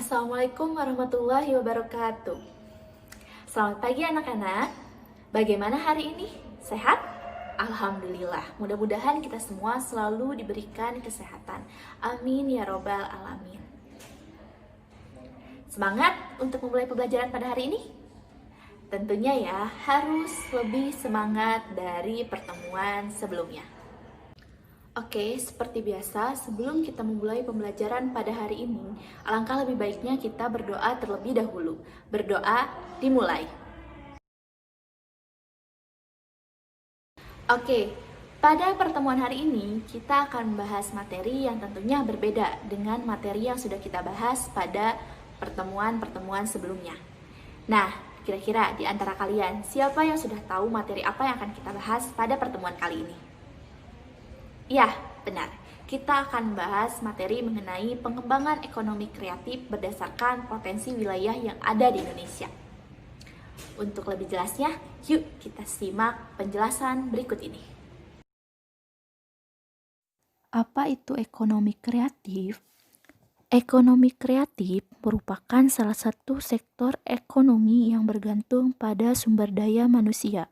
Assalamualaikum warahmatullahi wabarakatuh. Selamat pagi anak-anak. Bagaimana hari ini? Sehat? Alhamdulillah. Mudah-mudahan kita semua selalu diberikan kesehatan. Amin ya robbal alamin. Semangat untuk memulai pembelajaran pada hari ini? Tentunya ya, harus lebih semangat dari pertemuan sebelumnya. Oke, seperti biasa, sebelum kita memulai pembelajaran pada hari ini, alangkah lebih baiknya kita berdoa terlebih dahulu. Berdoa dimulai. Oke, pada pertemuan hari ini, kita akan membahas materi yang tentunya berbeda dengan materi yang sudah kita bahas pada pertemuan-pertemuan sebelumnya. Nah, kira-kira di antara kalian, siapa yang sudah tahu materi apa yang akan kita bahas pada pertemuan kali ini? Ya, benar. Kita akan membahas materi mengenai pengembangan ekonomi kreatif berdasarkan potensi wilayah yang ada di Indonesia. Untuk lebih jelasnya, yuk kita simak penjelasan berikut ini. Apa itu ekonomi kreatif? Ekonomi kreatif merupakan salah satu sektor ekonomi yang bergantung pada sumber daya manusia.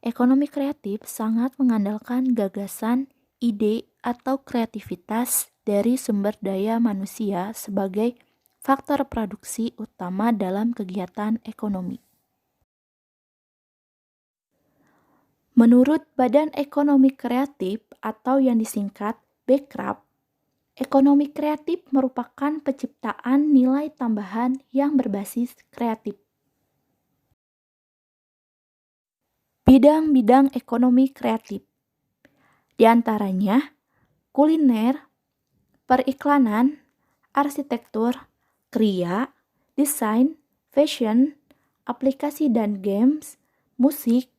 Ekonomi kreatif sangat mengandalkan gagasan, ide, atau kreativitas dari sumber daya manusia sebagai faktor produksi utama dalam kegiatan ekonomi. Menurut Badan Ekonomi Kreatif atau yang disingkat BEKRAP, ekonomi kreatif merupakan penciptaan nilai tambahan yang berbasis kreatif. Bidang-bidang ekonomi kreatif, di antaranya kuliner, periklanan, arsitektur, kriya, desain, fashion, aplikasi dan games, musik,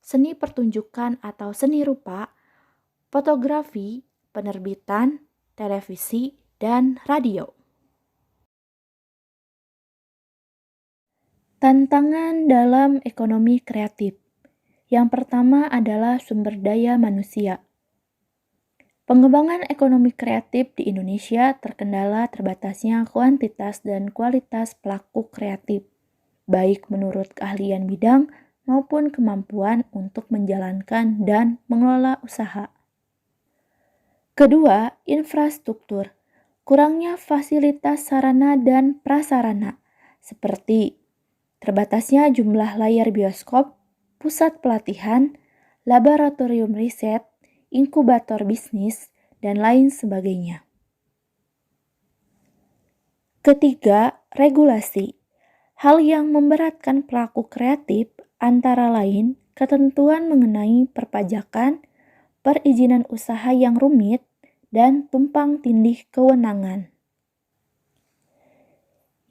seni pertunjukan atau seni rupa, fotografi, penerbitan, televisi, dan radio. Tantangan dalam ekonomi kreatif. Yang pertama adalah sumber daya manusia. Pengembangan ekonomi kreatif di Indonesia terkendala terbatasnya kuantitas dan kualitas pelaku kreatif, baik menurut keahlian bidang maupun kemampuan untuk menjalankan dan mengelola usaha. Kedua, infrastruktur. Kurangnya fasilitas sarana dan prasarana, seperti terbatasnya jumlah layar bioskop, pusat pelatihan, laboratorium riset, inkubator bisnis, dan lain sebagainya. Ketiga, regulasi. Hal yang memberatkan pelaku kreatif antara lain ketentuan mengenai perpajakan, perizinan usaha yang rumit, dan tumpang tindih kewenangan.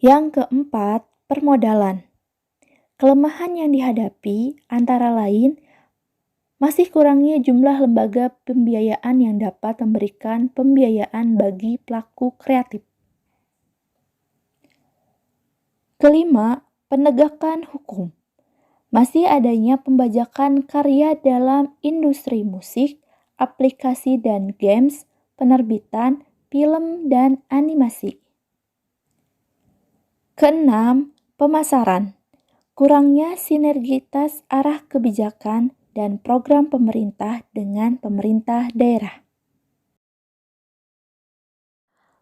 Yang keempat, permodalan. Kelemahan yang dihadapi antara lain masih kurangnya jumlah lembaga pembiayaan yang dapat memberikan pembiayaan bagi pelaku kreatif. Kelima, penegakan hukum. Masih adanya pembajakan karya dalam industri musik, aplikasi dan games, penerbitan, film, dan animasi. Keenam, pemasaran. Kurangnya sinergitas arah kebijakan dan program pemerintah dengan pemerintah daerah.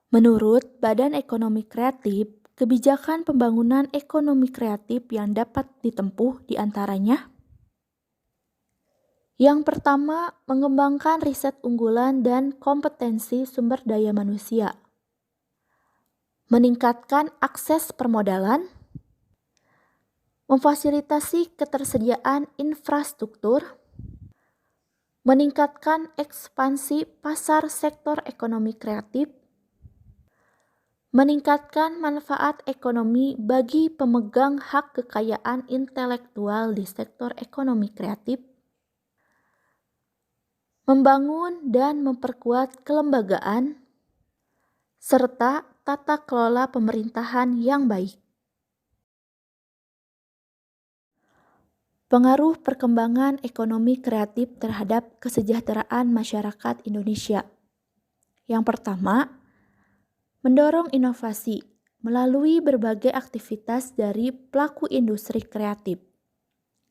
Menurut Badan Ekonomi Kreatif, kebijakan pembangunan ekonomi kreatif yang dapat ditempuh diantaranya: yang pertama, mengembangkan riset unggulan dan kompetensi sumber daya manusia, meningkatkan akses permodalan, memfasilitasi ketersediaan infrastruktur, meningkatkan ekspansi pasar sektor ekonomi kreatif, meningkatkan manfaat ekonomi bagi pemegang hak kekayaan intelektual di sektor ekonomi kreatif, membangun dan memperkuat kelembagaan, serta tata kelola pemerintahan yang baik. Pengaruh perkembangan ekonomi kreatif terhadap kesejahteraan masyarakat Indonesia. Yang pertama, mendorong inovasi. melalui berbagai aktivitas dari pelaku industri kreatif.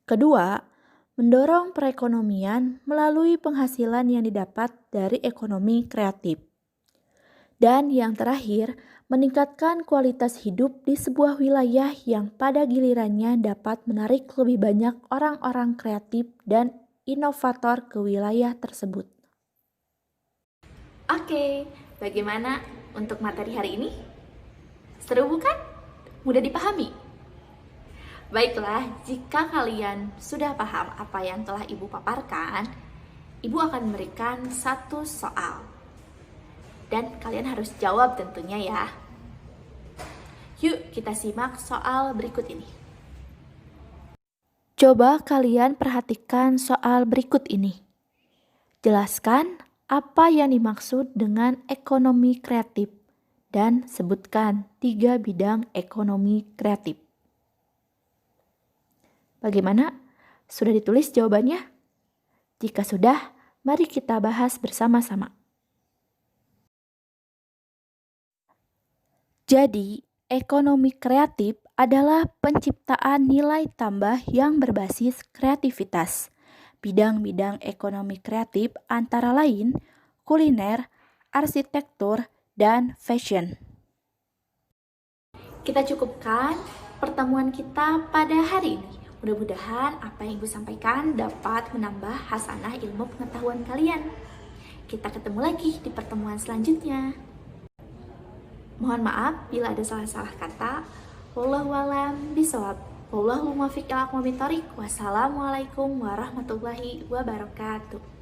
Kedua, mendorong perekonomian melalui penghasilan yang didapat dari ekonomi kreatif. Dan yang terakhir, meningkatkan kualitas hidup di sebuah wilayah yang pada gilirannya dapat menarik lebih banyak orang-orang kreatif dan inovator ke wilayah tersebut. Oke, bagaimana untuk materi hari ini? Seru bukan? Mudah dipahami? Baiklah, jika kalian sudah paham apa yang telah Ibu paparkan, Ibu akan memberikan satu soal. Dan kalian harus jawab tentunya ya. Yuk kita simak soal berikut ini. Coba kalian perhatikan soal berikut ini. Jelaskan apa yang dimaksud dengan ekonomi kreatif dan sebutkan 3 bidang ekonomi kreatif. Bagaimana? Sudah ditulis jawabannya? Jika sudah, mari kita bahas bersama-sama. Jadi, ekonomi kreatif adalah penciptaan nilai tambah yang berbasis kreativitas. Bidang-bidang ekonomi kreatif antara lain kuliner, arsitektur, dan fashion. Kita cukupkan pertemuan kita pada hari ini. Mudah-mudahan apa yang Ibu sampaikan dapat menambah hasanah ilmu pengetahuan kalian. Kita ketemu lagi di pertemuan selanjutnya. Mohon maaf bila ada salah-salah kata. Wallahu a'lam bishawab. Wallahul muwaffiq ila aqwamit thoriq. Wassalamualaikum warahmatullahi wabarakatuh.